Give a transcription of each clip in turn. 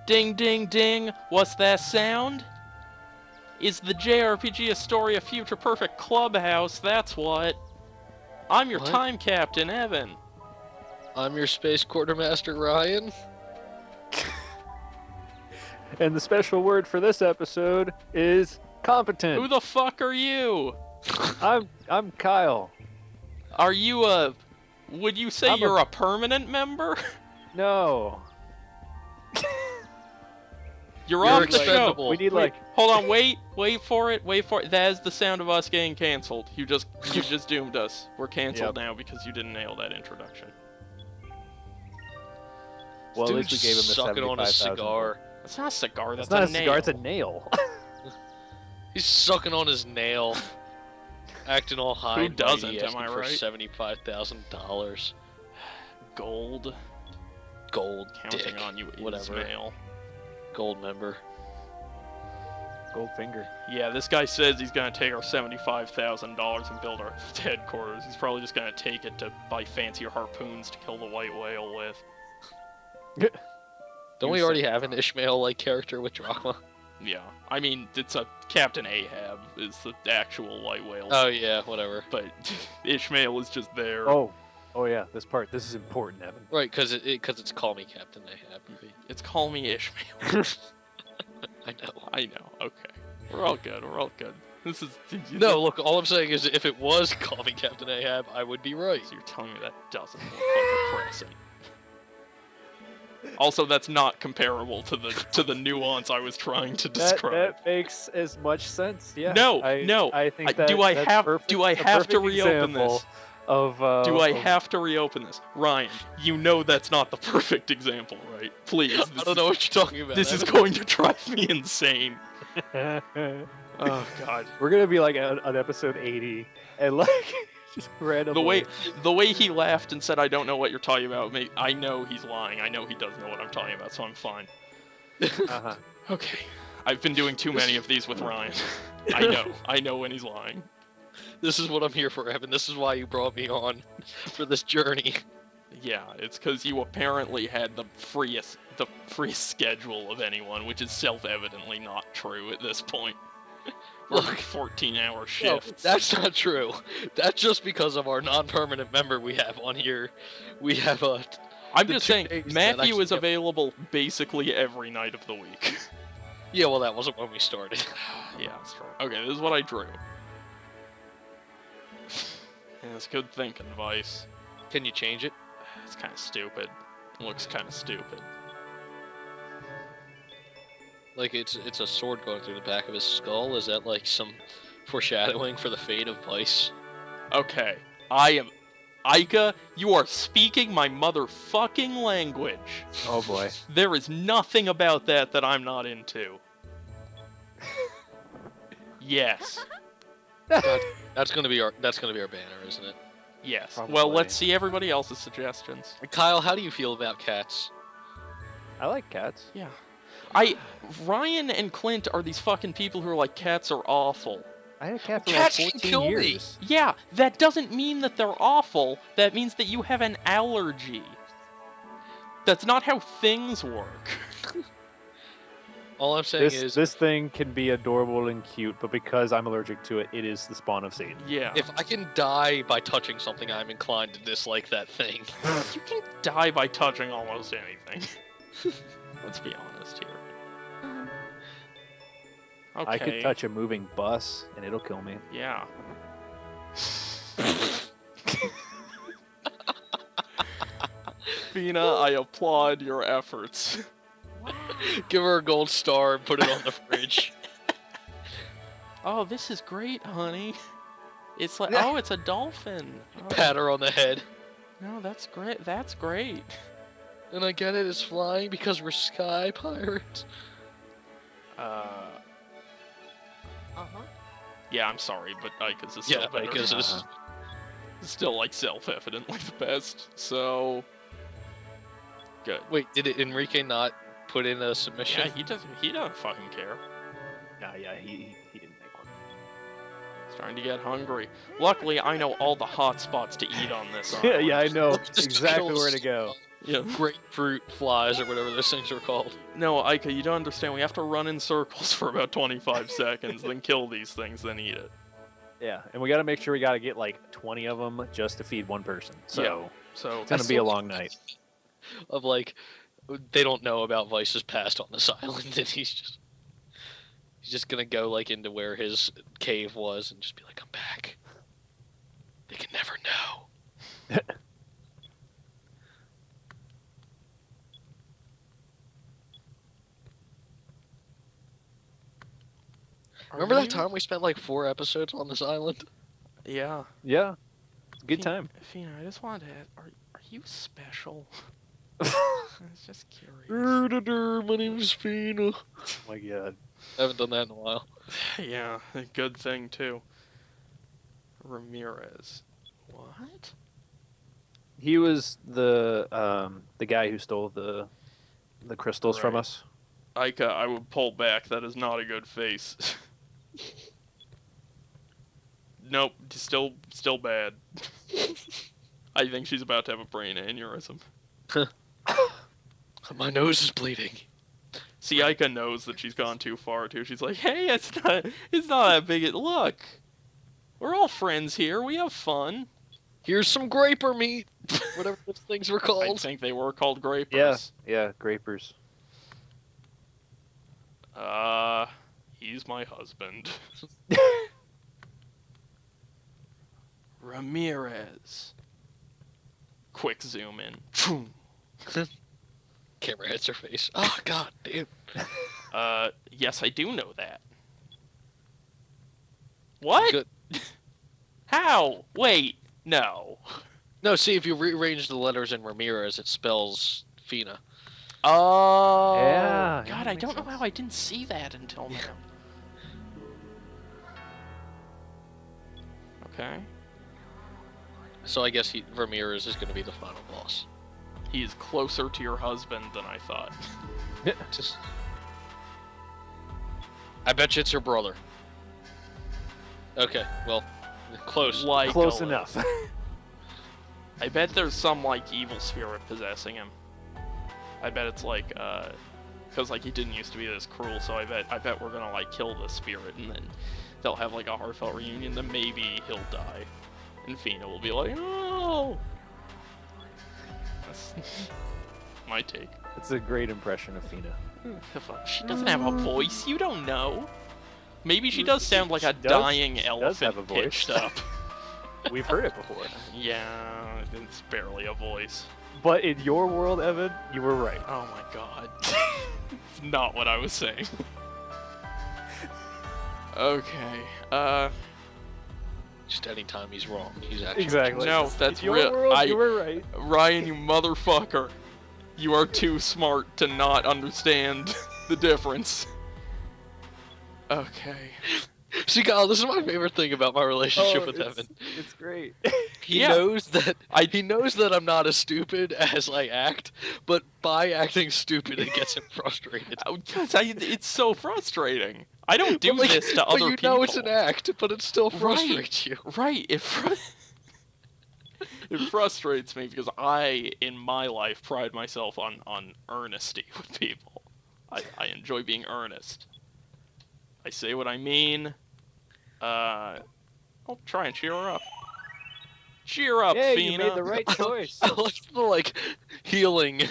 Ding, ding, ding. What's that sound? Is the JRPG Historia Future Perfect Clubhouse, that's what. I'm your time captain, Evan. I'm your space quartermaster, Ryan. And the special word for this episode is competent. Who the fuck are you? I'm Kyle. Are you would you say you're a permanent member? No. You're off the show. We need Hold on, wait for it. That is the sound of us getting canceled. You just doomed us. We're canceled now because you didn't nail that introduction. Well, at least we gave him the sucking on a cigar. That's not a cigar. That's not a nail. cigar. It's a nail. He's sucking on his nail, acting all high. Who doesn't? Am I for right? $75,000. Gold. Counting Dick. on you, Whatever. Ismail. Gold member. Gold finger. Yeah, this guy says he's gonna take our $75,000 and build our headquarters. He's probably just gonna take it to buy fancier harpoons to kill the white whale with. Don't we already have an Ishmael-like character with Drachma? Yeah, I mean, it's a Captain Ahab is the actual white whale. Oh yeah, whatever. But Ishmael is just there. Oh yeah, this is important, Evan. Right, because it's Call Me Captain Ahab. It's Call Me Ishmael. I know. Okay, we're all good. This is no. Look, all I'm saying is, if it was Call Me Captain Ahab, I would be right. So you're telling me that doesn't look like a crescent. Also, that's not comparable to the nuance I was trying to describe. That makes as much sense. Yeah. No. I think that do I have to reopen this? Do I have to reopen this? Ryan, you know that's not the perfect example, right? Please. I don't know what you're talking about. This is going to drive me insane. Oh God. We're gonna be like on episode 80, and like just randomly. The way he laughed and said, "I don't know what you're talking about," I know he's lying. I know he does know what I'm talking about, so I'm fine. Okay. I've been doing too many of these with Ryan. I know when he's lying. This is what I'm here for, Evan. This is why you brought me on for this journey. Yeah, it's because you apparently had the freest schedule of anyone, which is self-evidently not true at this point. Look, 14-hour shifts. No, that's not true. That's just because of our non-permanent member we have on here. We have a. I'm just saying, Matthew is available basically every night of the week. Yeah, well, that wasn't when we started. Yeah, that's true. Okay, this is what I drew. Yeah, it's good thinking, Vice. Can you change it? It's kind of stupid. It looks kind of stupid. Like it's a sword going through the back of his skull. Is that like some foreshadowing for the fate of Vice? Okay, Aika, you are speaking my motherfucking language. Oh boy. There is nothing about that I'm not into. Yes. That's gonna be our banner, isn't it? Yes. Probably. Well, let's see everybody else's suggestions. Kyle, how do you feel about cats? I like cats. Yeah. Ryan and Clint are these fucking people who are like, cats are awful. I had a cat for Cats like can 14 kill me. years. Yeah, that doesn't mean that they're awful. That means that you have an allergy. That's not how things work. All I'm saying is, this thing can be adorable and cute, but because I'm allergic to it, it is the spawn of Satan. Yeah. if I can die by touching something, I'm inclined to dislike that thing. You can die by touching almost anything. Let's be honest here. Okay. I could touch a moving bus, and it'll kill me. Yeah. Fina, I applaud your efforts. Give her a gold star and put it on the fridge. Oh, this is great, honey. It's like, oh, it's a dolphin. Oh. Pat her on the head. No, that's great. That's great. And I get it, it's flying because we're sky pirates. Yeah, I'm sorry, but Ika's is still better. Ika's is still like self-evidently the best. So good. Wait, did Enrique not put in a submission? Yeah, he doesn't fucking care. Nah, yeah, he didn't make one. Starting to get hungry. Luckily, I know all the hot spots to eat on this. Yeah, I know Just exactly kill where to go. Yeah. grapefruit flies or whatever those things are called. No, Aika, you don't understand. We have to run in circles for about 25 seconds, then kill these things, then eat it. Yeah, and we got to make sure we got to get like 20 of them just to feed one person. So, Yeah, so it's going to be a long night. Of like, they don't know about Vice's past on this island, and he's just gonna go like into where his cave was and just be like, I'm back. They can never know. Remember that time we spent like 4 episodes on this island? Yeah. Yeah, it's a good time. Fina, I just wanted to ask, are you special? I was just curious. My name is Fina. Oh my god. I haven't done that in a while. Yeah, a good thing too. Ramirez. What? He was the guy who stole the crystals from Right. us. Aika, I would pull back. That is not a good face. Nope, still bad. I think she's about to have a brain aneurysm. My nose is bleeding. See, Aika knows that she's gone too far too. She's like, "Hey, it's not that big. Look, we're all friends here. We have fun." Here's some graper meat. Whatever those things were I called. think they were called grapers. Yeah, grapers. He's my husband. Ramirez. Quick zoom in. Camera hits her face. Oh, god damn. Yes, I do know that. What? Good. How? Wait, no. No, see, if you rearrange the letters in Ramirez, it spells Fina. Oh. Yeah, God, that I makes don't know sense. how I didn't see that until now. Okay. So I guess Ramirez is going to be the final boss. He is closer to your husband than I thought. Just... I bet you it's your brother. Okay, well, close. Like Close a enough. I bet there's some, like, evil spirit possessing him. I bet it's like, because, like, he didn't used to be this cruel, so I bet we're gonna, like, kill the spirit, and then they'll have, like, a heartfelt reunion, then maybe he'll die. And Fina will be like, oh! That's my take. It's a great impression of Fina. She doesn't have a voice, you don't know. Maybe she does sound like a She does- dying she does elephant have a voice. pitched up. We've heard it before. Yeah, it's barely a voice. But in your world, Evan, you were right. Oh my god. It's not what I was saying. Okay, Just anytime he's wrong, he's actually... Exactly. No, that's in your real. world, you were right. Ryan, you motherfucker. You are too smart to not understand the difference. Okay. See, Kyle, this is my favorite thing about my relationship with Evan. It's great. He Yeah. knows that he knows that I'm not as stupid as I act, but by acting stupid, it gets him frustrated. Oh, God, it's so frustrating. I don't do But, like, this to other But you people. know it's an act, but it still frustrates you. Right, it frustrates me because I, in my life, pride myself on earnesty with people. I enjoy being earnest. I say what I mean. I'll try and cheer her up. Cheer up, Yeah, Fina. you made the right choice. I like the healing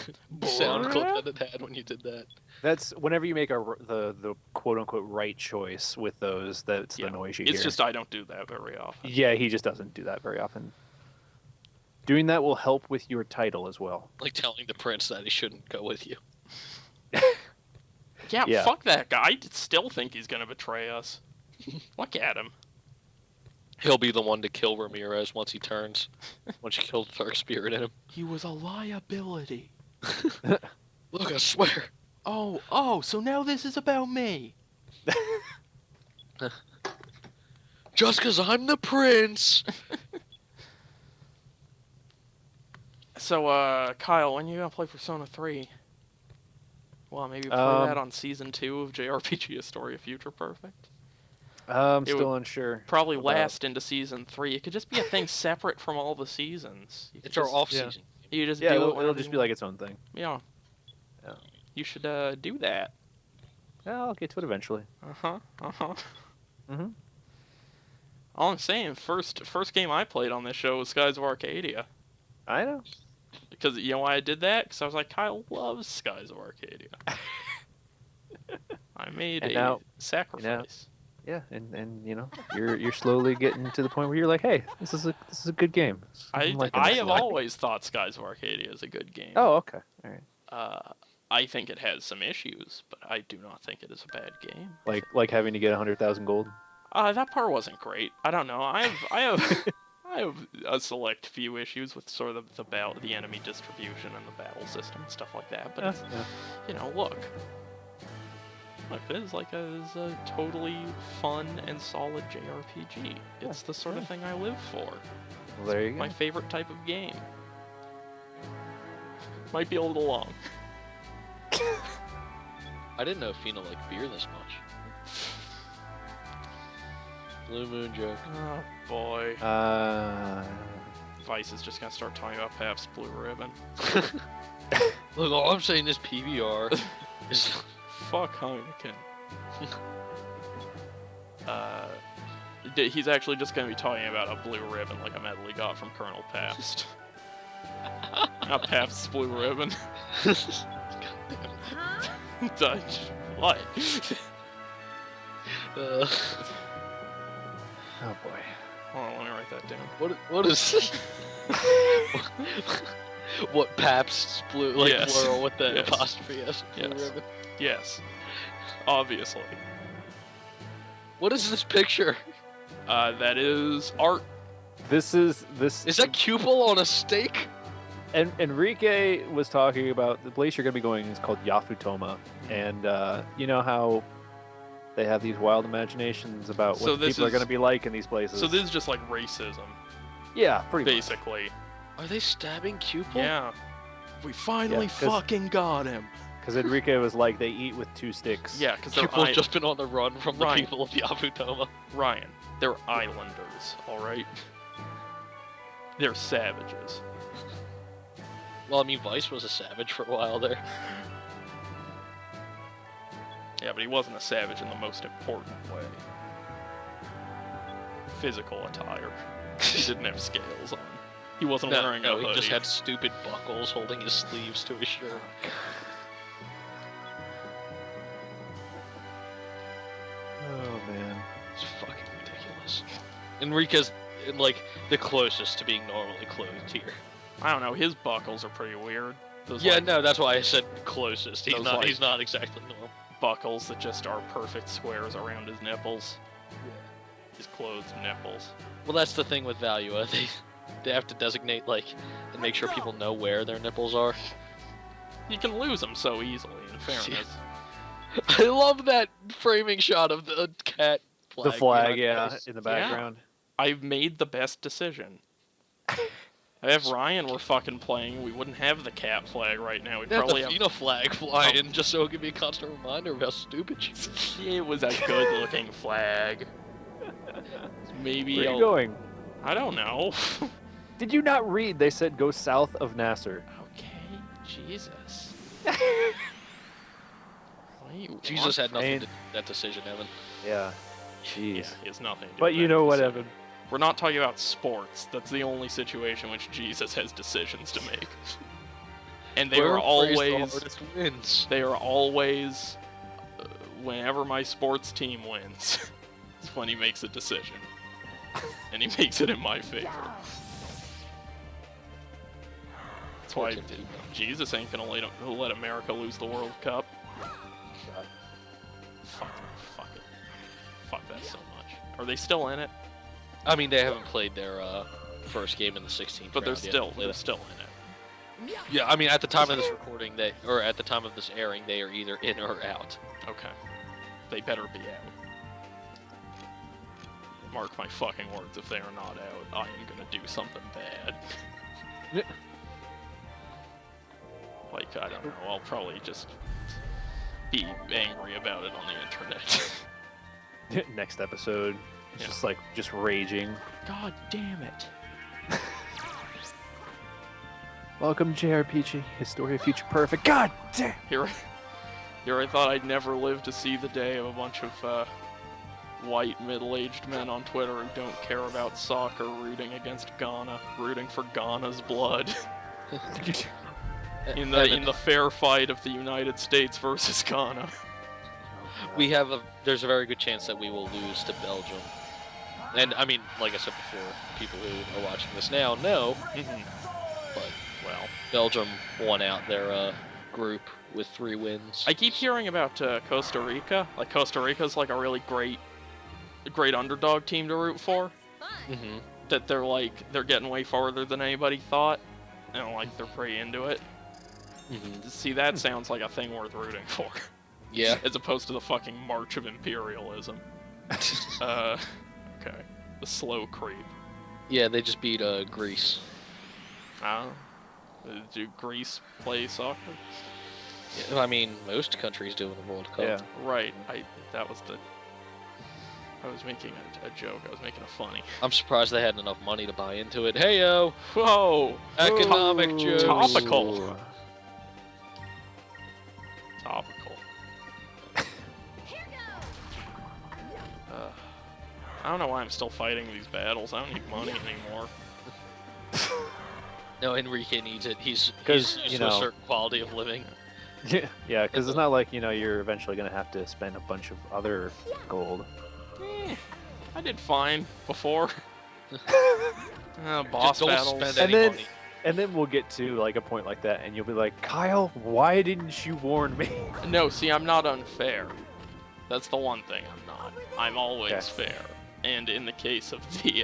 sound clip that it had when you did that. That's whenever you make the quote unquote right choice with those. That's Yeah, the noise you it's hear. just I don't do that very often. Yeah, he just doesn't do that very often. Doing that will help with your title as well. Like telling the prince that he shouldn't go with you. Yeah, fuck that guy. I still think he's gonna betray us. Look at him. He'll be the one to kill Ramirez once he turns. Once you kill the dark spirit in him. He was a liability. Look, I swear. Oh, so now this is about me. Just 'cause I'm the prince. So, Kyle, when you gonna play Persona 3? Well, maybe play that on Season 2 of JRPG Historia Future Perfect? I'm It still would unsure. Probably about- last into Season 3. It could just be a thing separate from all the seasons. You could It's our just- off-season game. You just Yeah, do it'll it whenever just you be like its own thing. Yeah. Yeah. You should do that. Yeah, I'll get to it eventually. Mhm. All I'm saying, first game I played on this show was Skies of Arcadia. I know. Because you know why I did that? Because I was like, Kyle loves Skies of Arcadia. I made And a now- sacrifice. Yeah, and you know, you're slowly getting to the point where you're like, hey, this is a good game. I'm liking I this have a lot. always thought Skies of Arcadia is a good game. Oh, okay. All right. I think it has some issues, but I do not think it is a bad game. Like having to get 100,000 gold. That part wasn't great. I don't know. I have I have a select few issues with sort of the enemy distribution and the battle system and stuff like that. But it's, you know, look, it is like it's a totally fun and solid JRPG. It's the sort of thing I live for. Well, there you go. My favorite type of game. Might be a little long. I didn't know Fina liked beer this much. Blue Moon joke. Oh boy. Vice is just gonna start talking about Pabst Blue Ribbon. Look, all I'm saying is PBR is Fuck Heineken. He's actually just gonna be talking about a blue ribbon like a medal he got from Colonel Pabst. Not Pabst's Blue Ribbon. Dutch. What? Oh boy. Hold on, let me write that down. what is what Pabst's blue like Yes. plural with the Yes. apostrophe S blue Yes. ribbon? Yes. Obviously. What is this picture? That is art. This Is that cupel on a steak? And Enrique was talking about the place you're going to be going is called Yafutoma, and you know how they have these wild imaginations about So what this people are is- going to be like in these places. So this is just like racism, yeah, pretty basically. Are they stabbing cupel? Yeah. We finally Yeah, 'cause- fucking got him. Because Enrique was like, they eat with 2 sticks. Yeah, because they're Cupel's just been on the run from the Right. people of Yafutoma. Ryan. They're islanders, all right. They're savages. Well, I mean, Vice was a savage for a while there. Yeah, but he wasn't a savage in the most important way. Physical attire. He didn't have scales on. He wasn't wearing a No, hoodie. he just had stupid buckles holding his sleeves to his shirt. Oh man. It's fucking ridiculous. Enrique's like the closest to being normally clothed here. I don't know. His buckles are pretty weird. Those Yeah, like, no, that's why I said closest. He's Those, not. like- He's not exactly normal. buckles that just are perfect squares around his nipples. His clothed nipples. Well, that's the thing with Valua. They have to designate like and make sure people know where their nipples are. You can lose them so easily. In fairness. I love that framing shot of the cat flag. The flag, behind yeah, us. in the background. I've made the best decision. If Ryan were fucking playing, we wouldn't have the cat flag right now. We'd They have probably the have. Fina flag flying just so it could be a constant reminder of how stupid she is. It was a good-looking flag. Maybe Where are you going? I don't know. Did you not read? They said go south of Nasser. Okay, Jesus. What do you Jesus want had from- nothing And- to do with that decision, Evan. Yeah. Yeah, Jeez. he has nothing. To do But with you that know what, decision. Evan? We're not talking about sports. That's the only situation in which Jesus has decisions to make. And they Whoever are prays the always. hardest wins. They are always. Whenever my sports team wins, is when he makes a decision. And he makes it in my favor. That's why Fortune team. Jesus ain't gonna let America lose the World Cup. Fuck it. Fuck that so much. Are they still in it? I mean, they haven't played their first game in the 16th. But they're round yet. still in it. Yeah, I mean, at the time of this recording, or at the time of this airing, they are either in or out. Okay. They better be out. Mark my fucking words, if they are not out, I am gonna do something bad. Like, I don't know, I'll probably just be angry about it on the internet. Next episode. It's Yeah. just like, just raging. God damn it. Welcome JRPG, Historia Future Perfect. God damn! Here I thought I'd never live to see the day of a bunch of white middle-aged men on Twitter who don't care about soccer rooting against Ghana, rooting for Ghana's blood. in the fair fight of the United States versus Ghana. There's a very good chance that we will lose to Belgium. And I mean, like I said before, people who are watching this now know. But well, Belgium won out their group with 3 wins. I keep hearing about Costa Rica. Like Costa Rica's like a really great underdog team to root for. That they're getting way farther than anybody thought. And like they're pretty into it. See, that sounds like a thing worth rooting for. Yeah. As opposed to the fucking March of Imperialism. Okay. The slow creep. Yeah, they just beat Greece. Do Greece play soccer? Yeah, I mean, most countries do in the World Cup. Yeah. Right. I was making a joke. I was making a funny. I'm surprised they had enough money to buy into it. Hey-yo! Whoa! Economic jokes! Topical! I don't know why I'm still fighting these battles. I don't need money anymore. No, Enrique needs it. He's used to a certain quality of living. Yeah, because it's not like, you're eventually going to have to spend a bunch of other gold. I did fine before. Boss Just don't battles. spend any money. And then we'll get to like a point like that, and you'll be like, Kyle, why didn't you warn me? No, see, I'm not unfair. That's the one thing I'm not. I'm always fair. And in the case of the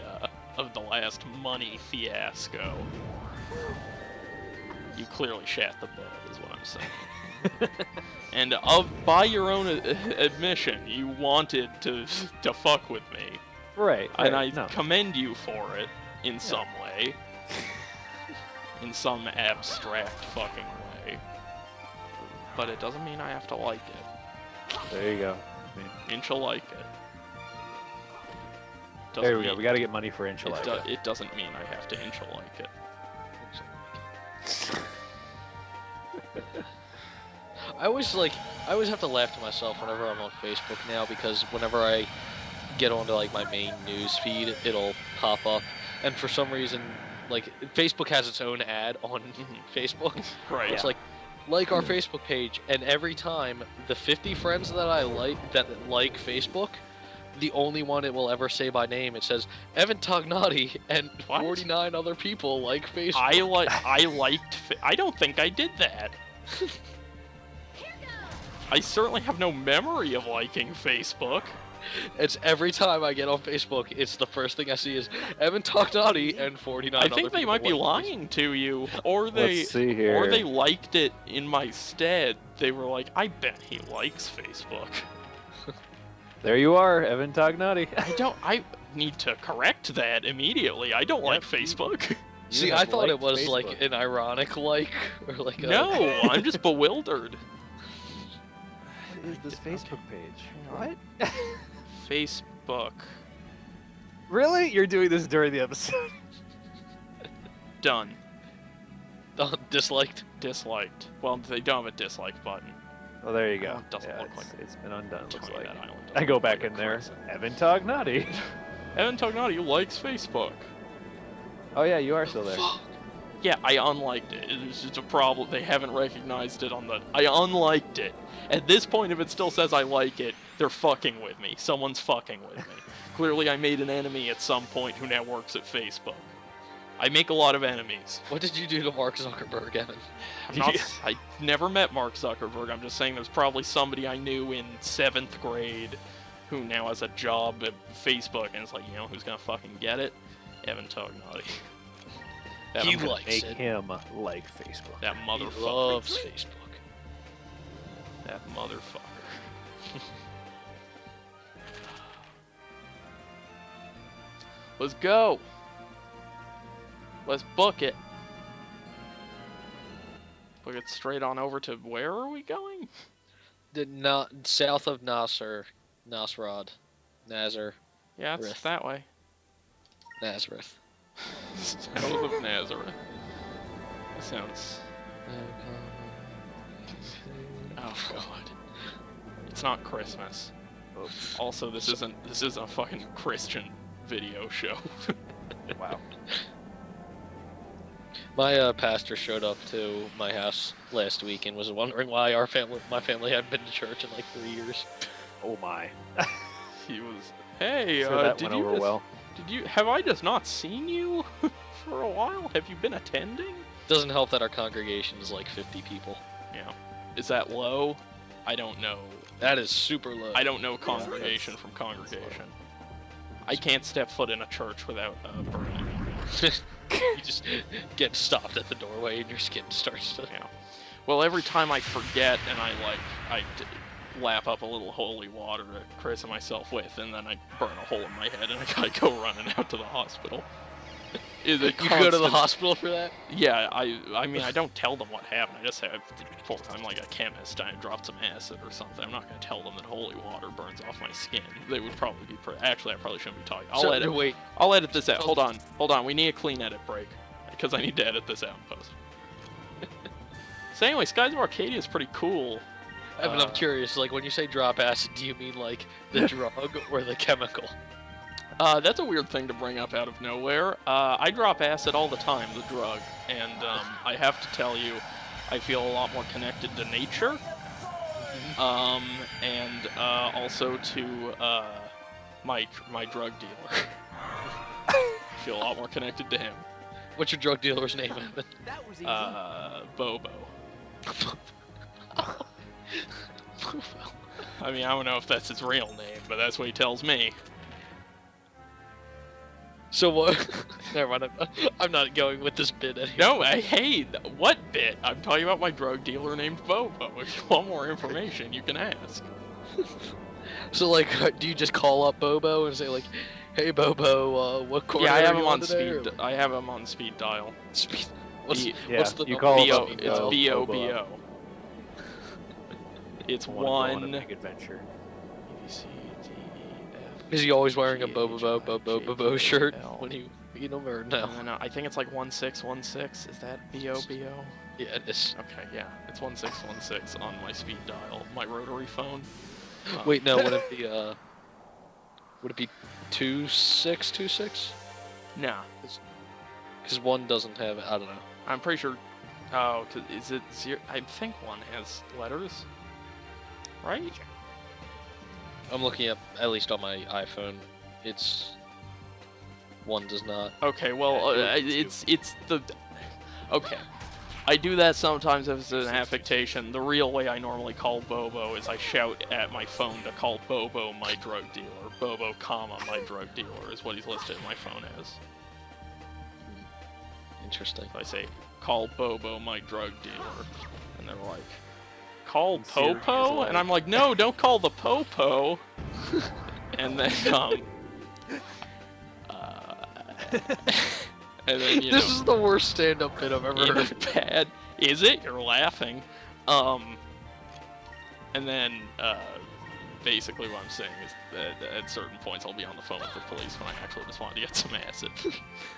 last money fiasco, you clearly shat the bed, is what I'm saying. And by your own admission, you wanted to fuck with me. Right. And I commend you for it in some way. In some abstract fucking way. But it doesn't mean I have to like it. There you go. Inch like it. There we go. We gotta get money for inch like it. It doesn't mean I have to inch like it. I always have to laugh to myself whenever I'm on Facebook now, because whenever I get onto like my main news feed, it'll pop up, and for some reason, like Facebook has its own ad on Facebook. Right. It's like our Facebook page, and every time the 50 friends that I like Facebook, the only one it will ever say by name, it says Evan Tognati and 49 other people like Facebook. I don't think I did that. I certainly have no memory of liking Facebook. It's every time I get on Facebook, it's the first thing I see is Evan Tognati and 49 other people. I think they might be lying to you, or Let's see here. or they liked it in my stead. They were like, I bet he likes Facebook. There you are, Evan Tognati. I need to correct that immediately. I don't like Facebook. See, I thought it was Facebook. Like an ironic like, or like a... No, I'm just bewildered. What is this Facebook page? What? Facebook. Really? You're doing this during the episode? Done. Disliked? Disliked. Well, they don't have a dislike button. Well, there you go. It doesn't look like it's been undone. Looks like. I go back in there. Evan Tognati. Evan Tognati likes Facebook. Oh yeah, you are still there. Yeah, I unliked it. It's just a problem. They haven't recognized it on the... I unliked it. At this point, if it still says I like it, they're fucking with me. Someone's fucking with me. Clearly, I made an enemy at some point who now works at Facebook. I make a lot of enemies. What did you do to Mark Zuckerberg, Evan? I never met Mark Zuckerberg. I'm just saying there's probably somebody I knew in 7th grade who now has a job at Facebook, and it's like, you know who's gonna fucking get it? Evan Tognati. He likes make it. him like Facebook. That motherfucker. He loves Facebook. That motherfucker. Let's go. Let's book it. Book it straight on over to where are we going? South of Nasrod. Nazar. Yeah, it's that way. Nazareth. South of Nazareth. Sounds. Oh god. It's not Christmas. Oops. Also, this isn't a fucking Christian video show. Wow. My pastor showed up to my house last week and was wondering why my family hadn't been to church in like 3 years. Oh my. He was, hey, Sure that did went you over just, well. have I just not seen you for a while? Have you been attending? Doesn't help that our congregation is like 50 people. Yeah. Is that low? I don't know. That is super low. I don't know congregation from congregation. I can't step foot in a church without burning. You just get stopped at the doorway and your skin starts to... Yeah. Well, every time I forget and I lap up a little holy water to christen myself with, and then I burn a hole in my head and I gotta go running out to the hospital. You go to the hospital for that? Yeah, I mean, I don't tell them what happened. I just say, I'm like a chemist. I dropped some acid or something. I'm not going to tell them that holy water burns off my skin. They would probably be... Actually, I probably shouldn't be talking. I'll edit this out. Hold on. We need a clean edit break. Because I need to edit this out in post. So anyway, Skies of Arcadia is pretty cool. Evan, I'm curious. Like, when you say drop acid, do you mean, like, the drug or the chemical? That's a weird thing to bring up out of nowhere. I drop acid all the time, the drug, and I have to tell you, I feel a lot more connected to nature, and also to my drug dealer. I feel a lot more connected to him. What's your drug dealer's name, Evan? Bobo. I mean, I don't know if that's his real name, but that's what he tells me. So what? Never mind. I'm not going with this bit anymore. No, hey, what bit? I'm talking about my drug dealer named Bobo. If you want more information, you can ask. So, like, do you just call up Bobo and say, like, "Hey, Bobo, what corner I have are him you on today?" speed. I have him on speed dial. Speed. What's the you number? call B-O, him it's Bobo. B-O-B-O. It's Wanna go on a one. big adventure. Is he always wearing a Bobo shirt when you meet him, or no? No, I think it's like 1616. Is that B-O-B-O? Yeah, it is. Okay, yeah. It's 1616 on my speed dial. My rotary phone. Wait, no, would it be 2626? Nah. Because one doesn't have it, I don't know. I'm pretty sure... Oh, is it zero? I think one has letters. Right? I'm looking up, at least on my iPhone, one does not. Okay, well, it's the... Okay. I do that sometimes as an affectation. The real way I normally call Bobo is I shout at my phone to call Bobo my drug dealer. Bobo, comma, my drug dealer is what he's listed in my phone as. Interesting. So I say, call Bobo my drug dealer. And they're like, call Popo? And I'm like, no, don't call the Popo. And then, and then, this is the worst stand-up bit I've ever heard. Bad. Is it? You're laughing. And then, basically what I'm saying is that at certain points I'll be on the phone with the police when I actually just wanted to get some acid.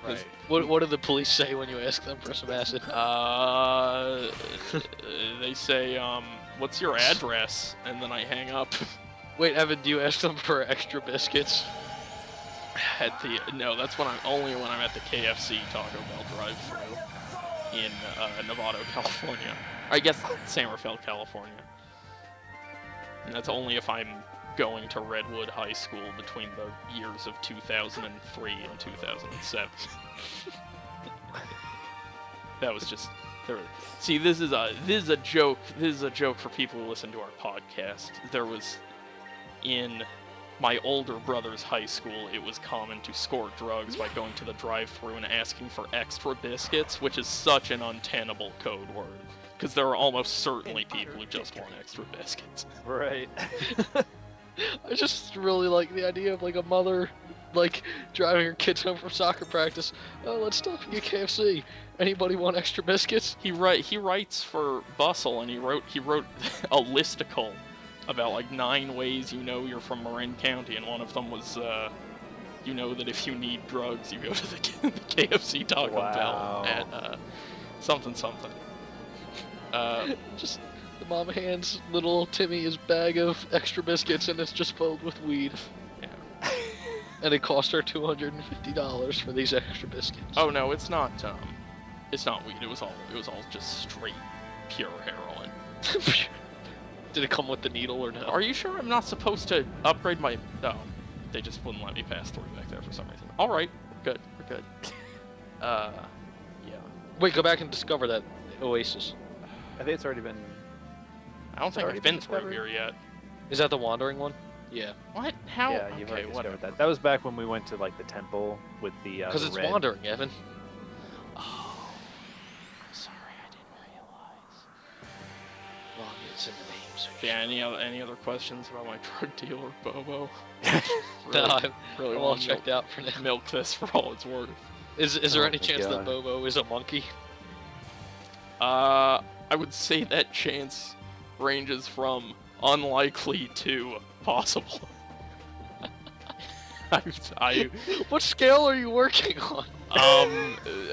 Right. What do the police say when you ask them for some acid? They say, what's your address? And then I hang up. Wait, Evan, do you ask them for extra biscuits? No, that's only when I'm at the KFC Taco Bell drive-thru in Novato, California. I guess San Rafael, California. And that's only if I'm going to Redwood High School between the years of 2003 and 2007. That was just... See, this is a joke. This is a joke for people who listen to our podcast. There was... In my older brother's high school, it was common to score drugs by going to the drive-thru and asking for extra biscuits, which is such an untenable code word. Because there are almost certainly people who just want extra biscuits. Right. I just really like the idea of, like, a mother, like, driving her kids home from soccer practice. Oh, let's stop at KFC. Anybody want extra biscuits? He writes for Bustle, and he wrote a listicle about, like, 9 ways you know you're from Marin County, and one of them was, you know that if you need drugs, you go to the KFC Taco Bell at Something. Just the mom hands little Timmy his bag of extra biscuits, and it's just filled with weed. Yeah. And it cost her $250 for these extra biscuits. Oh no, it's not weed. It was all just straight, pure heroin. Did it come with the needle or no? Are you sure I'm not supposed to upgrade my? No, they just wouldn't let me pass through back there for some reason. All right, we're good. Yeah. Wait, go back and discover that oasis. I think it's already been. I don't think already I've been been through discovered? here yet. Is that the wandering one? Yeah. What? How? Yeah, you've okay, already whatever. discovered that. That was back when we went to like the temple with the. Because the it's red. wandering, Evan. Oh, sorry, I didn't realize. Well, it's in the name, so Yeah. Any other questions about my drug dealer, Bobo? No, I'm really all want to checked out for now. milk this for all it's worth. Is there Oh any my chance that God. Bobo is a monkey? I would say that chance ranges from unlikely to possible. I What scale are you working on?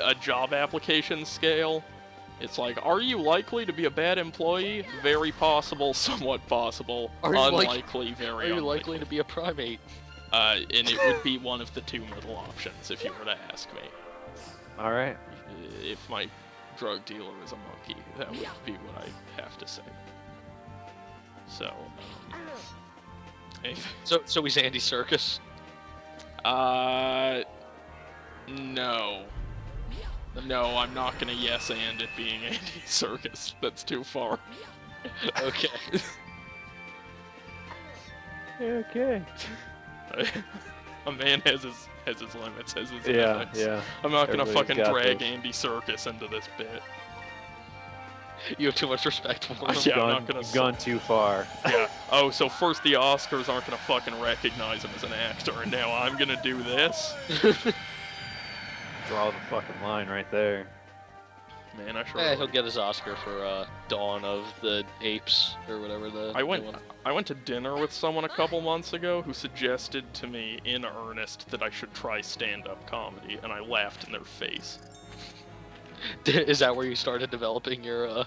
a job application scale. It's like, are you likely to be a bad employee? Very possible, somewhat possible. Are you like- Unlikely, very Are you unlikely. likely to be a primate? And it would be one of the two middle options if you were to ask me. All right. If my drug dealer is a monkey, that would be what I have to say. So, So he's Andy Serkis. No. No, I'm not gonna yes and it being Andy Serkis. That's too far. Okay. Okay. A man has his limits, has his Yeah, limits. yeah. I'm not gonna Everybody's fucking got drag those. Andy Serkis into this bit. You have too much respect for him. Yeah, I'm Gone, not gonna you've gone too far. Yeah. Oh, so first the Oscars aren't gonna fucking recognize him as an actor, and now I'm gonna do this? Draw the fucking line right there. Man, I sure. Yeah, he'll get his Oscar for Dawn of the Apes or whatever the. I went the one- I went to dinner with someone a couple months ago who suggested to me in earnest that I should try stand-up comedy, and I laughed in their face. Is that where you started developing your?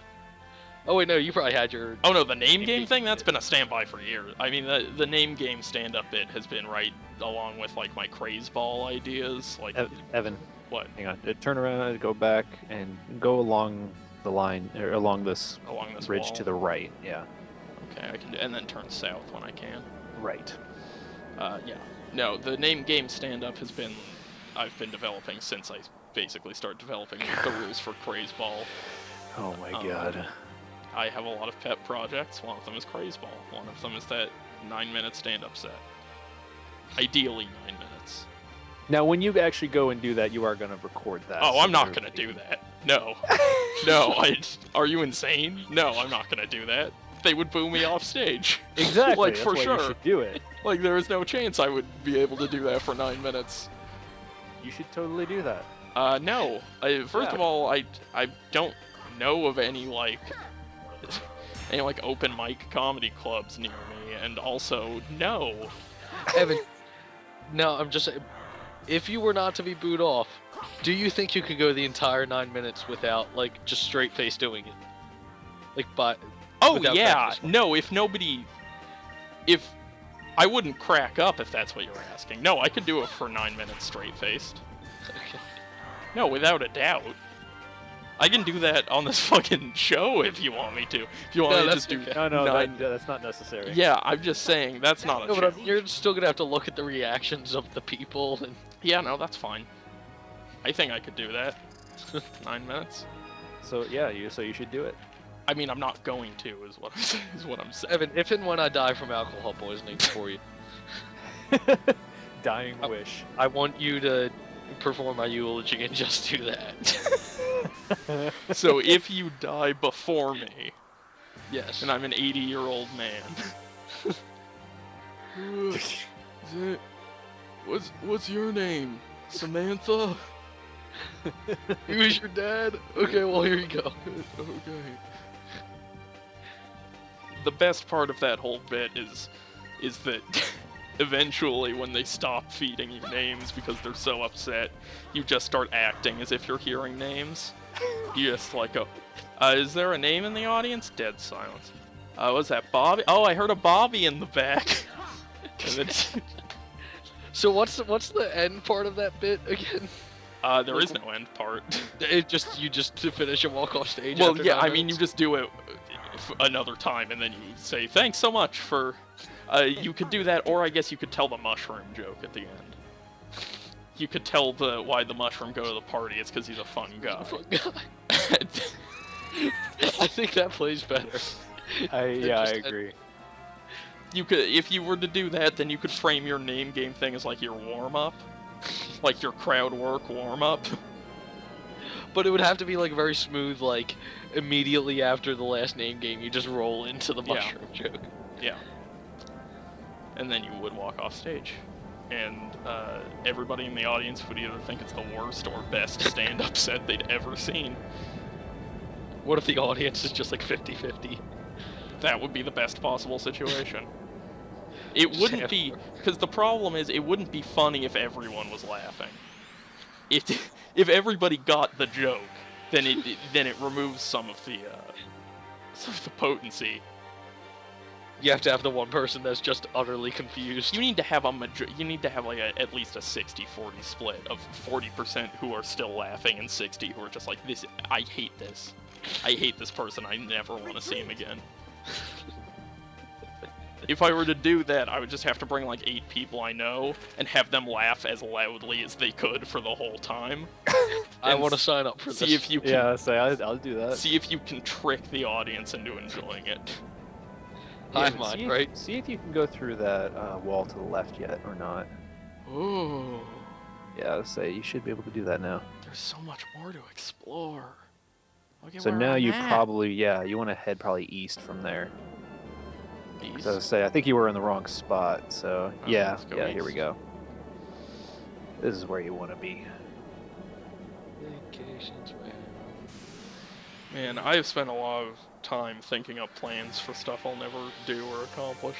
Oh wait, no, you probably had your. Oh no, the name game thing, that's been a standby for years. I mean, the name game stand-up bit has been right along with like my craze ball ideas. Like, Evan, what? hang on. Turn around, go back, and go along the line, or along this Along this ridge wall? to the right. Yeah. Okay, I can do, and then turn south when I can. Right. Yeah. No, the name game stand-up has been, I've been developing since I basically started developing the rules for Craze Ball. Oh my god. I have a lot of pet projects. One of them is Craze Ball. One of them is that 9-minute stand-up set. Ideally 9 minutes. Now, when you actually go and do that, you are going to record that. Oh, so I'm not there- gonna do that. No. No, are you insane? No, I'm not gonna do that. They would boo me off stage. Exactly. Like, that's for why sure. You should do it. Like, there is no chance I would be able to do that for 9 minutes. You should totally do that. No. First of Yeah. all, I don't know of any open mic comedy clubs near me, and also, no. Evan. No, I'm just saying. If you were not to be booed off, do you think you could go the entire 9 minutes without just straight face doing it? Oh, without yeah. practice? No, if I wouldn't crack up if that's what you're asking. No, I could do it for 9 minutes straight-faced. Okay. No, without a doubt. I can do that on this fucking show if you want me to. If you want No, me to that's just do okay. No, nine... that's not necessary. Yeah, I'm just saying, that's not a No, challenge. but you're still gonna have to look at the reactions of the people and. Yeah, no, that's fine. I think I could do that. 9 minutes. So yeah, you should do it. I mean, I'm not going to, is what I'm saying. Evan, if and when I die from alcohol poisoning for you, Dying wish. I want you to perform my eulogy and just do that. So if you die before me, Yes. and I'm an 80-year-old man. What's your name? Samantha? He was your dad? Okay, well, here you go. Okay. The best part of that whole bit is that eventually when they stop feeding you names because they're so upset, you just start acting as if you're hearing names. You just like go, is there a name in the audience? Dead silence. Was that Bobby? Oh, I heard a Bobby in the back. And then, So what's the end part of that bit again? there is no end part. You just to finish and walk off stage. Well, after yeah, 9 I mean, you minutes? just do it another time, and then you say, thanks so much for... you could do that, or I guess you could tell the mushroom joke at the end. You could tell why the mushroom go to the party. It's because he's a fun guy. I think that plays better. I agree. You could, if you were to do that, then you could frame your name game thing as like your warm-up. Like your crowd work warm-up. But it would have to be like very smooth, like immediately after the last name game, you just roll into the mushroom joke. Yeah. And then you would walk off stage. And everybody in the audience would either think it's the worst or best stand-up set they'd ever seen. What if the audience is just like 50-50? That would be the best possible situation. It wouldn't be, because the problem is, it wouldn't be funny if everyone was laughing. If everybody got the joke, then it removes some of the potency. You have to have the one person that's just utterly confused. You need to have like at least a 60-40 split of 40% who are still laughing and 60 who are just like, this. I hate this. I hate this person. I never want to see him again. If I were to do that, I would just have to bring like 8 people I know and have them laugh as loudly as they could for the whole time. I want to sign up for this. See if you can, Yeah, so I'll do that. see if you can trick the audience into enjoying it. Hive mind, right? See if you can go through that wall to the left yet or not. Ooh, Yeah, say you should be able to do that now. there's so much more to explore. Look at So where now I'm you at. probably you want to head probably east from there. East. So I think you were in the wrong spot. So yeah, let's go here we east. go. This is where you want to be. Vacations, Man, I have spent a lot of time thinking up plans for stuff I'll never do or accomplish.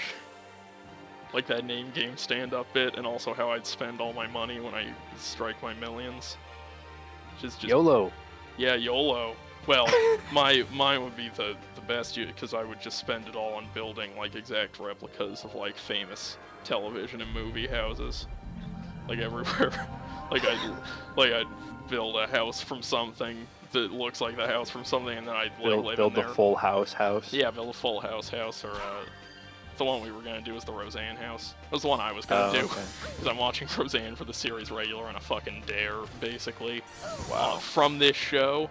Like that name game stand-up bit, and also how I'd spend all my money when I strike my millions. Which is just YOLO. Yeah, YOLO. Well, mine would be the best, because I would just spend it all on building like exact replicas of like famous television and movie houses, like everywhere. I'd build a house from something that looks like the house from something, and then I'd live Build in the there. full house. Yeah, build a full house, or the one we were gonna do was the Roseanne house. That was the one I was gonna do, Okay. because I'm watching Roseanne for the series regular on a fucking dare, basically. Wow. From this show.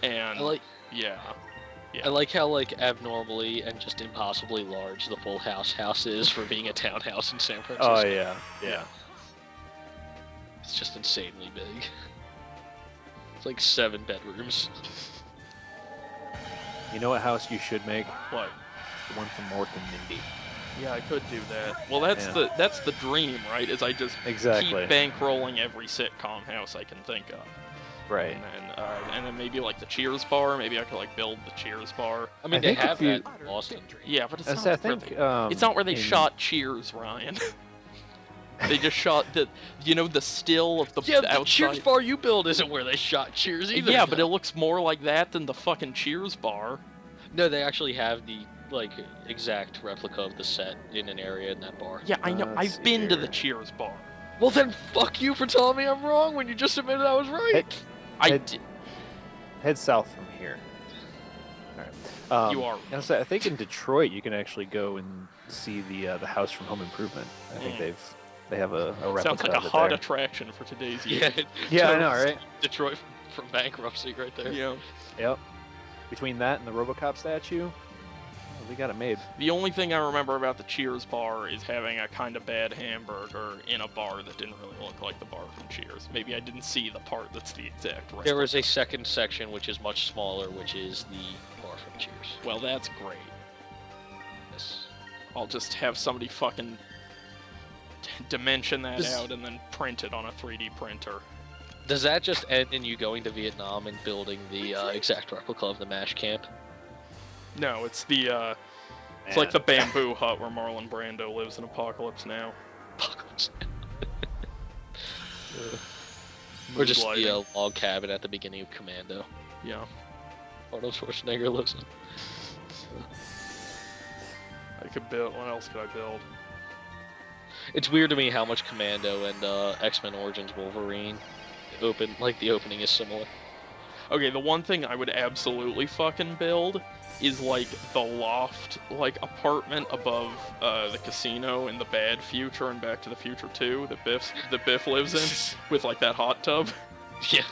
And yeah. I like how like abnormally and just impossibly large the Full House is for being a townhouse in San Francisco. Oh yeah. It's just insanely big. It's like 7 bedrooms. You know what house you should make? What? The one from Mork and Mindy. Yeah, I could do that. Well, that's the dream, right? Is I just Exactly. keep bankrolling every sitcom house I can think of. Right. And then maybe like the Cheers bar. Maybe I could like build the Cheers bar. I mean, I they think have if you- that in Austin. Yeah, but it's I not. say, I where think they, it's not where they in- shot Cheers, Ryan. They just shot the still of the Yeah, the outside. Cheers bar you build isn't where they shot Cheers either. Yeah, but it looks more like that than the fucking Cheers bar. No, they actually have the like exact replica of the set in an area in that bar. Yeah, I know. Let's I've see been to the here. Cheers bar. Well, then fuck you for telling me I'm wrong when you just admitted I was right. Head south from here. All right. You are. And so I think in Detroit you can actually go and see the house from Home Improvement. I think they have a replica. Sounds like a of it hot there. attraction for today's youth. Yeah, Yeah, I know, right? Detroit from bankruptcy right there. Yeah. Yep. Between that and the RoboCop statue, we got it made. The only thing I remember about the Cheers bar is having a kind of bad hamburger in a bar that didn't really look like the bar from Cheers. Maybe I didn't see the part that's the exact replica. There is a second section which is much smaller, which is the bar from Cheers. Well, that's great. Yes. I'll just have somebody fucking dimension that This- out and then print it on a 3D printer. Does that just end in you going to Vietnam and building the exact replica of the MASH camp? No, it's the it's like the bamboo hut where Marlon Brando lives in Apocalypse Now. Or just lighting. the log cabin at the beginning of Commando. Yeah. Arnold Schwarzenegger lives in. I could build. What else could I build? It's weird to me how much Commando and X-Men Origins Wolverine the opening is similar. Okay, the one thing I would absolutely fucking build is like the loft, like apartment above the casino in the bad future and Back to the Future 2 that Biff lives in with like that hot tub. Yeah.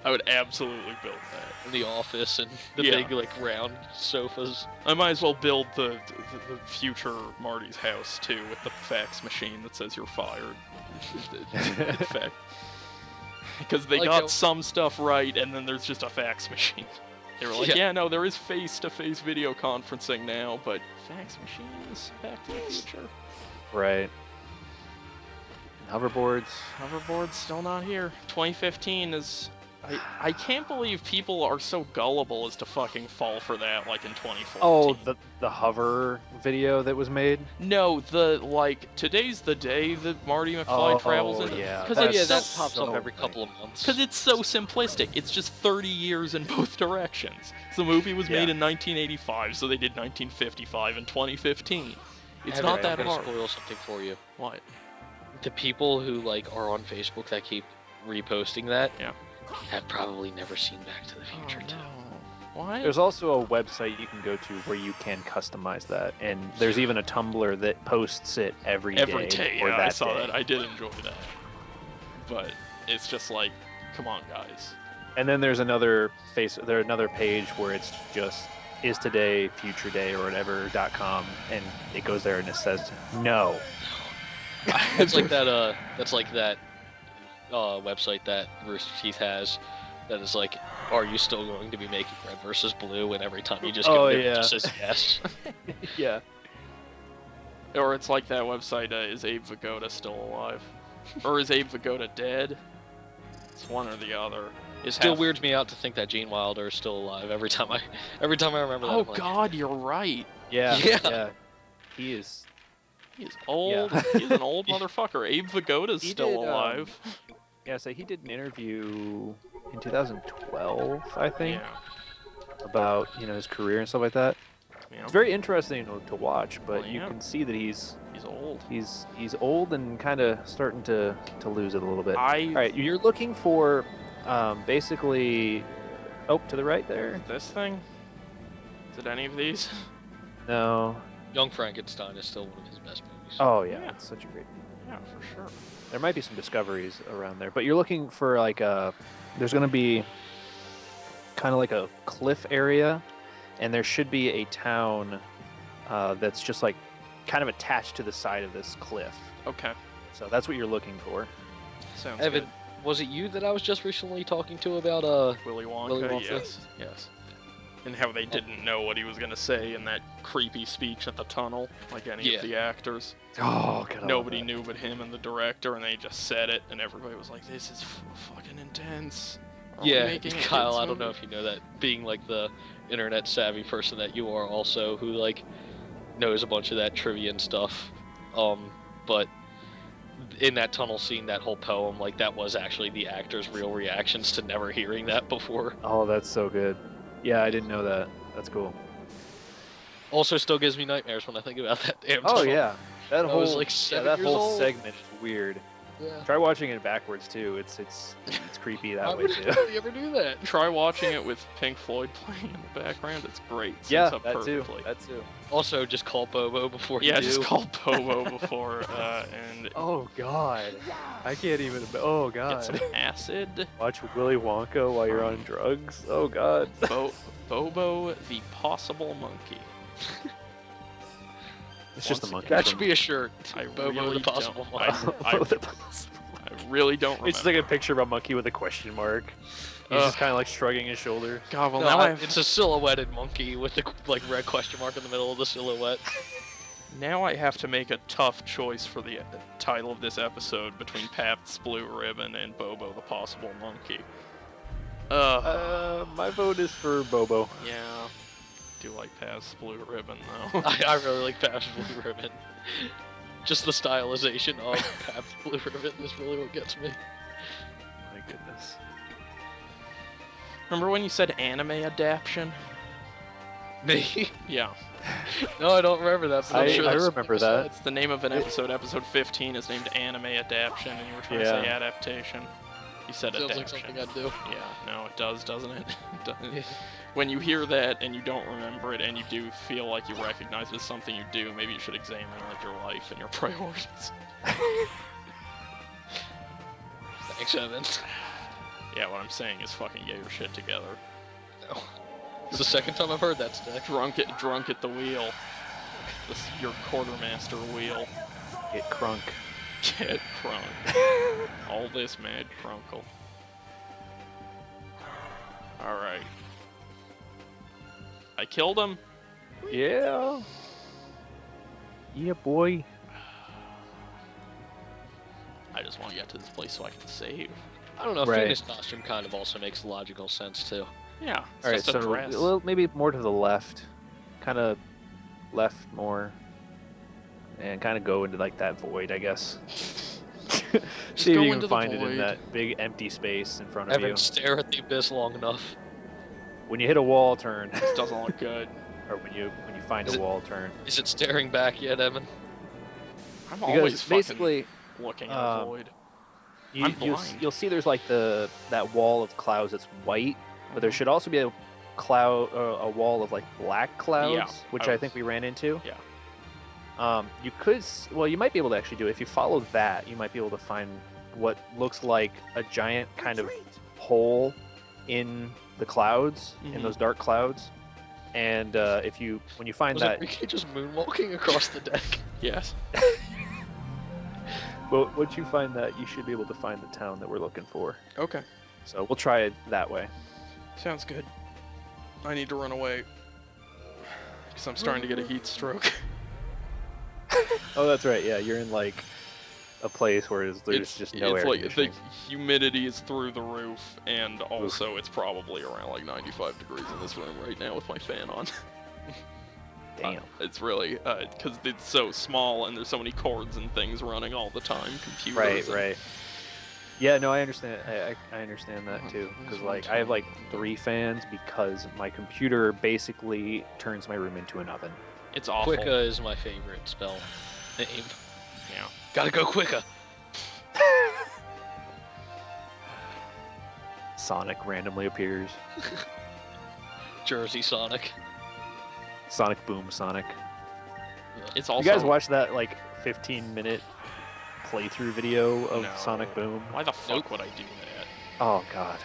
I would absolutely build that. In the office and the Yeah. big like round sofas. I might as well build the future Marty's house too with the fax machine that says you're fired. In fact, because they got some stuff right, and then there's just a fax machine. They were like, yeah, no, there is face-to-face video conferencing now, but fax machines, Back to the Future. Right. Hoverboards. Hoverboard's still not here. 2015 is... I can't believe people are so gullible as to fucking fall for that, like in 2014. Oh, the hover video that was made? No, today's the day that Marty McFly travels in. Yeah. Because that pops up every couple of months. Because it's so simplistic. It's just 30 years in both directions. The movie was made in 1985, so they did 1955 and 2015. It's not that hard. I'm hard. gonna spoil something for you. What? The people who are on Facebook that keep reposting that Yeah. have probably never seen Back to the Future too. Why? There's also a website you can go to where you can customize that, and there's even a Tumblr that posts it every day. Every day, or yeah, that I saw day. that. I did enjoy that. But it's just like, come on, guys. And then there's another page where it's just is today, future day, or whatever.com, and it goes there and it says no. That's like that. That's like that website that Rooster Teeth has. That is like, are you still going to be making Red versus Blue? And every time you just go there, it just says yes. Yeah. Or it's like that website, is Abe Vigoda still alive? Or is Abe Vigoda dead? It's one or the other. It still weirds me out to think that Gene Wilder is still alive every time I remember that. Oh I'm like, God, you're right. Yeah. He is. He's old. Yeah. He's an old motherfucker. Abe Vigoda's still alive. Yeah, so he did an interview in 2012, I think, about his career and stuff like that. Yeah. It's very interesting to watch, but Well, you can see that he's old. He's old and kind of starting to lose it a little bit. All right, you're looking for basically. Oh, to the right there. This thing? Is it any of these? No. Young Frankenstein is still one of his best movies. Oh yeah, it's such a great movie. Yeah, for sure. There might be some discoveries around there, but you're looking for like a. There's going to be kind of like a cliff area, and there should be a town that's just like kind of attached to the side of this cliff. Okay. So that's what you're looking for. Sounds Evan, good. was it you that I was just recently talking to about Willy Wonka? Willy Wonka? Yes. And how they didn't know what he was going to say in that creepy speech at the tunnel, like any of the actors. Oh, God. Nobody knew but him and the director, and they just said it, and everybody was like, this is fucking intense. Are we making a Kyle, kids I don't know movie? if you know that, being like the internet savvy person that you are also, who like knows a bunch of that trivia and stuff. But in that tunnel scene, that whole poem, like that was actually the actors' real reactions to never hearing that before. Oh, that's so good. Yeah, I didn't know that. That's cool. Also, still gives me nightmares when I think about that damn Oh tunnel. yeah, that I whole was, like, 7 that years whole old. segment is weird. Yeah. Try watching it backwards too. It's creepy that Why way would too. anybody ever do that? Try watching it with Pink Floyd playing in the background. It's great. It Yeah, syncs up that perfectly. too. That too. Also, just call Bobo before you Yeah, do. just call Bobo before and Oh God, I can't even. Oh get God. some acid. Watch Willy Wonka while you're on drugs. Oh God. Bobo the Possible Monkey. It's just a Once monkey. That should be a shirt. I Bobo really the Possible don't- Monkey. I really don't remember. It's just like a picture of a monkey with a question mark. He's Ugh. just kind of like shrugging his shoulders. God, well No, now it's a silhouetted monkey with the like red question mark in the middle of the silhouette. now I have to make a tough choice for the title of this episode between Pabst's Blue Ribbon and Bobo the Possible Monkey. My vote is for Bobo. Yeah. Do like Pabst's Blue Ribbon though. I really like Pabst Blue Ribbon. Just the stylization of Pabst Blue Ribbon is really what gets me. My goodness. Remember when you said anime adaptation? Me? Yeah. No, I don't remember that. But I'm sure I that's remember what you that. said. It's the name of an episode. Episode 15 is named Anime Adaptation, and you were trying to say adaptation. You said Sounds adaptation. like something I'd do. Yeah, no, it does, doesn't it? It doesn't. Yeah. When you hear that and you don't remember it and you do feel like you recognize it as something you do, maybe you should examine like your life and your priorities. Thanks, Evan. Yeah, what I'm saying is fucking get your shit together. No. It's the second time I've heard that today. Drunk at the wheel. Your quartermaster wheel. Get crunk. Get crunk. All this mad crunkle. Alright. I killed him. Yeah. Yeah, boy. I just want to get to this place so I can save. I don't know, Right. Phoenix costume kind of also makes logical sense, too. Yeah, it's All right, just a so dress. a little, maybe more to the left, kind of left more, and kind of go into like that void, I guess. See if go you into can the find it in void. that big empty space in front of Evan, you. stare at the abyss long enough. When you hit a wall, turn, This doesn't look good. or when you find Is a it- wall, turn. Is it staring back yet, Evan? I'm always Because fucking basically, looking at a void. you, I'm you'll, blind. you'll see there's like that wall of clouds that's white, but there should also be a a wall of like black clouds, which I think we ran into. Yeah. You could, well, you might be able to actually do it. If you follow that, you might be able to find what looks like a giant kind of hole in the clouds, in Mhm. those dark clouds. And when you find Was that, Enrique just moonwalking across the deck? Yes. well, once you find that, you should be able to find the town that we're looking for. Okay. So we'll try it that way. Sounds good. I need to run away. Because I'm starting to get a heat stroke. Oh, that's right. Yeah, you're in like a place where there's just no air like the conditioning. humidity is through the roof, and also it's probably around like 95 degrees in this room right now with my fan on. Damn. It's really because it's so small and there's so many cords and things running all the time. Computers. Right, and- right. Yeah, no, I understand. I understand that too. Because like I have like 3 fans because my computer basically turns my room into an oven. It's awful. Quicka is my favorite spell name. Yeah. Gotta go Quicka. Sonic randomly appears. Jersey Sonic. Sonic Boom Sonic. It's You also. guys watch that like 15-minute playthrough video of No. Sonic Boom? Why the fuck Nope. would I do that? Oh god,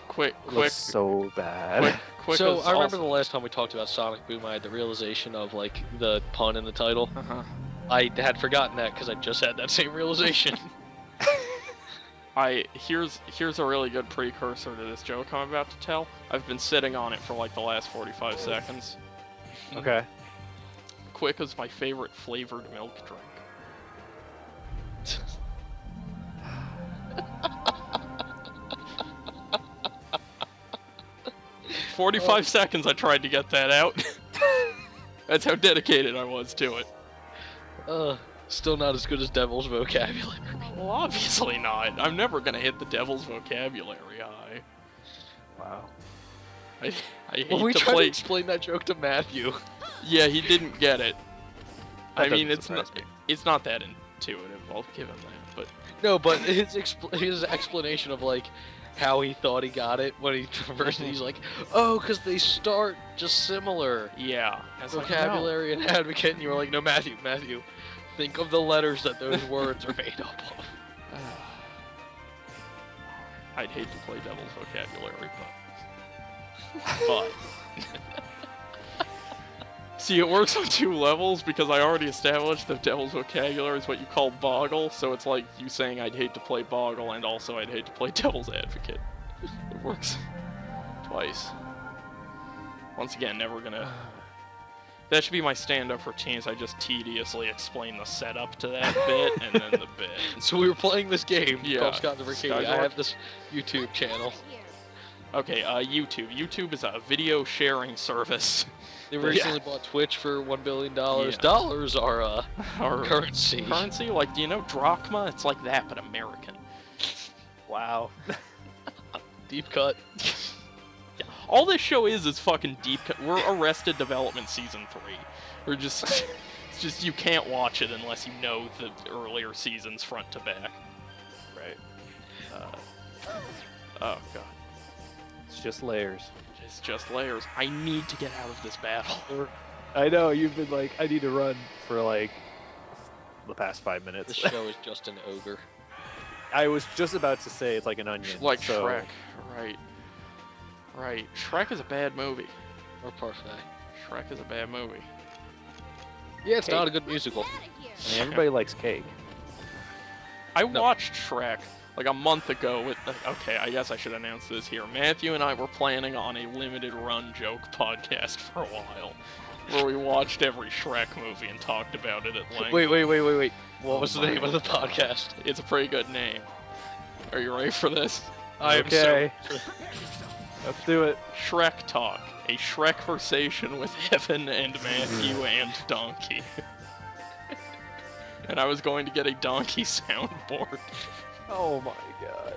Quick. it looks so bad. Quick. So I remember the last time we talked about Sonic Boom, I had the realization of like the pun in the title. Uh-huh. I had forgotten that because I just had that same realization. Here's a really good precursor to this joke I'm about to tell. I've been sitting on it for like the last 45 seconds. Okay. Quick is my favorite flavored milk drink. 45 seconds I tried to get that out. That's how dedicated I was to it. Still not as good as Devil's vocabulary. Well, obviously not. I'm never gonna hit the devil's vocabulary high. Wow. I hate When we to tried play. to explain that joke to Matthew. Yeah, he didn't get it. That I mean, doesn't it's surprise not. me. It's not that intuitive. I'll give him that. But No, but his explanation of like how he thought he got it when he traversed it, he's like, oh, because they start just similar. yeah, that's like, no. Vocabulary and advocate, and you were like, no, Matthew, think of the letters that those words are made up of. I'd hate to play devil's vocabulary, but. See, it works on 2 levels because I already established that devil's vocabulary is what you call boggle, so it's like you saying I'd hate to play boggle and also I'd hate to play devil's advocate. It works twice. Once again, never gonna... That should be my stand-up routine, I just tediously explain the setup to that bit and then the bit. So we were playing this game Yeah, called Scott and Arcadia. I Skyward. have this YouTube channel. Okay, YouTube. YouTube is a video sharing service. They recently bought Twitch for $1 billion. Yeah. Dollars are Our currency. Currency? Like, do you know drachma? It's like that, but American. Wow. Deep cut. Yeah. All this show is fucking deep cut. We're Arrested Development Season 3. We're just... It's just you can't watch it unless you know the earlier seasons front to back. Right. Oh, God. It's just layers. It's just layers. I need to get out of this battle. I know, you've been like, I need to run for like the past 5 minutes. This show is just an ogre. I was just about to say it's like an onion. Like so... Shrek. Right. Right. Shrek is a bad movie. Or Parfait. Shrek is a bad movie. Yeah, it's not a good musical. I mean, everybody likes cake. I watched Shrek like a month ago with... Okay, I guess I should announce this here. Matthew and I were planning on a limited run joke podcast for a while, where we watched every Shrek movie and talked about it at length. Wait. What was the name of the podcast? It's a pretty good name. Are you ready for this? Okay. Let's do it. Shrek Talk. A Shrek conversation with Evan and Matthew and Donkey. And I was going to get a Donkey soundboard. Oh my god.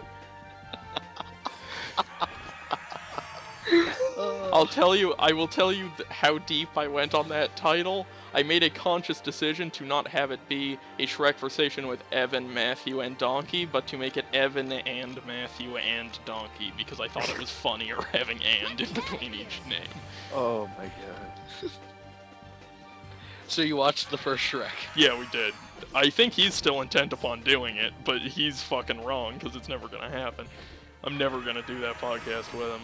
I will tell you how deep I went on that title. I made a conscious decision to not have it be a Shrek conversation with Evan, Matthew, and Donkey, but to make it Evan and Matthew and Donkey, because I thought it was funnier having and in between each name. Oh my god. So you watched the first Shrek? Yeah, we did. I think he's still intent upon doing it, but he's fucking wrong, because it's never gonna happen. I'm never gonna do that podcast with him.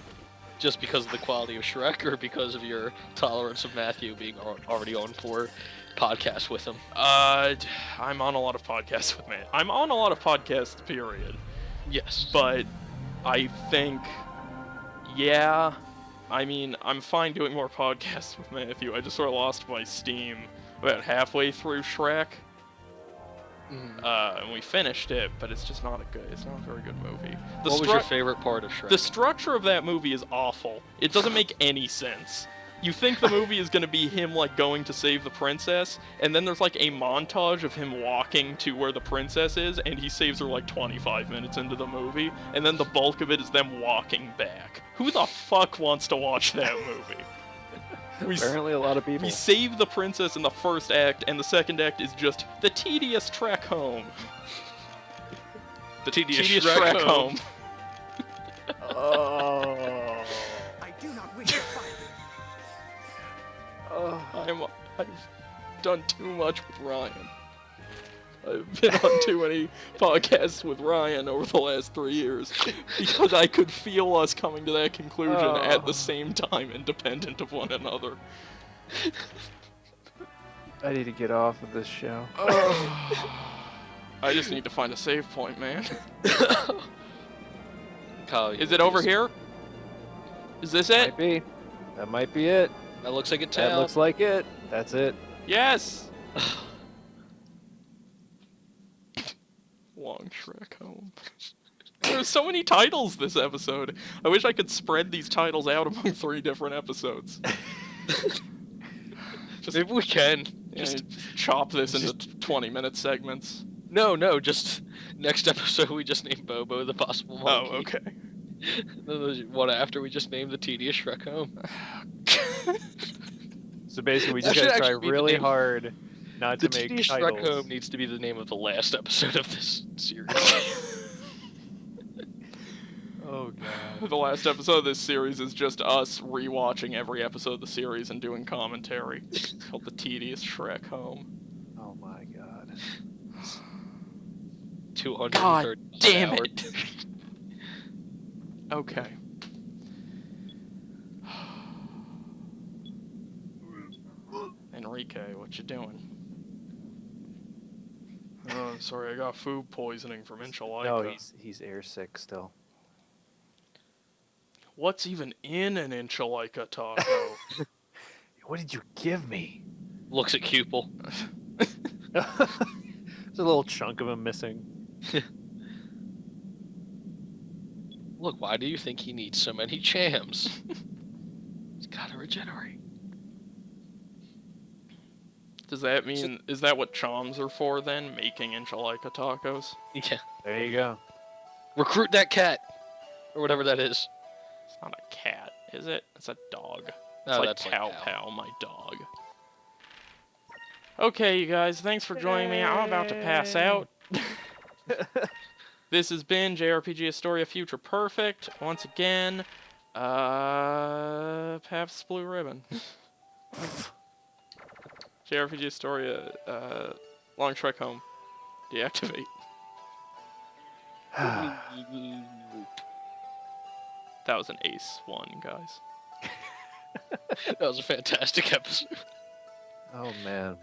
Just because of the quality of Shrek, or because of your tolerance of Matthew being already on 4 podcasts with him? I'm on a lot of podcasts with Matt. I'm on a lot of podcasts, period. Yes. But I think, yeah, I mean, I'm fine doing more podcasts with Matthew. I just sort of lost my steam about halfway through Shrek. And we finished it, but it's just not it's not a very good movie. What was your favorite part of Shrek? The structure of that movie is awful. It doesn't make any sense. You think the movie is going to be him, like, going to save the princess, and then there's, like, a montage of him walking to where the princess is, and he saves her, like, 25 minutes into the movie, and then the bulk of it is them walking back. Who the fuck wants to watch that movie? Apparently a lot of people. We save the princess in the first act, and the second act is just the tedious trek home. The tedious trek home. Oh. I do not wish to fight. I've done too much with Ryan. I've been on too many podcasts with Ryan over the last 3 years because I could feel us coming to that conclusion at the same time, independent of one another. I need to get off of this show. I just need to find a save point, man. Kyle, Is it over here? Is this it? Might be. That might be it. That looks like a That town. looks like it. That's it. Yes! Long Shrek home. There's so many titles this episode. I wish I could spread these titles out among 3 different episodes. Maybe we can. Just chop this into 20-minute segments. No, just next episode we just name Bobo the Possible Monkey. Oh, okay. Then there's one after we just name the tedious Shrek home. So basically, we That just should gotta try actually be the really name. hard not The to make tedious titles. Shrek home needs to be the name of the last episode of this series. Oh god. The last episode of this series is just us rewatching every episode of the series and doing commentary. It's called The Tedious Shrek Home. Oh my god. 230 God damn hours. it! Okay. Enrique, what you doing? Oh, I'm sorry, I got food poisoning from enchilada. No, he's air sick still. What's even in an enchilada taco? What did you give me? Looks at Cupel. There's a little chunk of him missing. Look, why do you think he needs so many jams? He's gotta regenerate. Does that mean, is that what choms are for then? Making enchilada tacos? Yeah. There you go. Recruit that cat, or whatever that is. It's not a cat, is it? It's a dog. It's No, like that's Pow like Pow. Pow, my dog. Okay, you guys, thanks for joining me. I'm about to pass out. This has been JRPG Historia Future Perfect. Once again, Pav's Blue Ribbon. JRPG Historia, Long Trek Home. Deactivate. That was an ace one, guys. That was a fantastic episode. Oh man.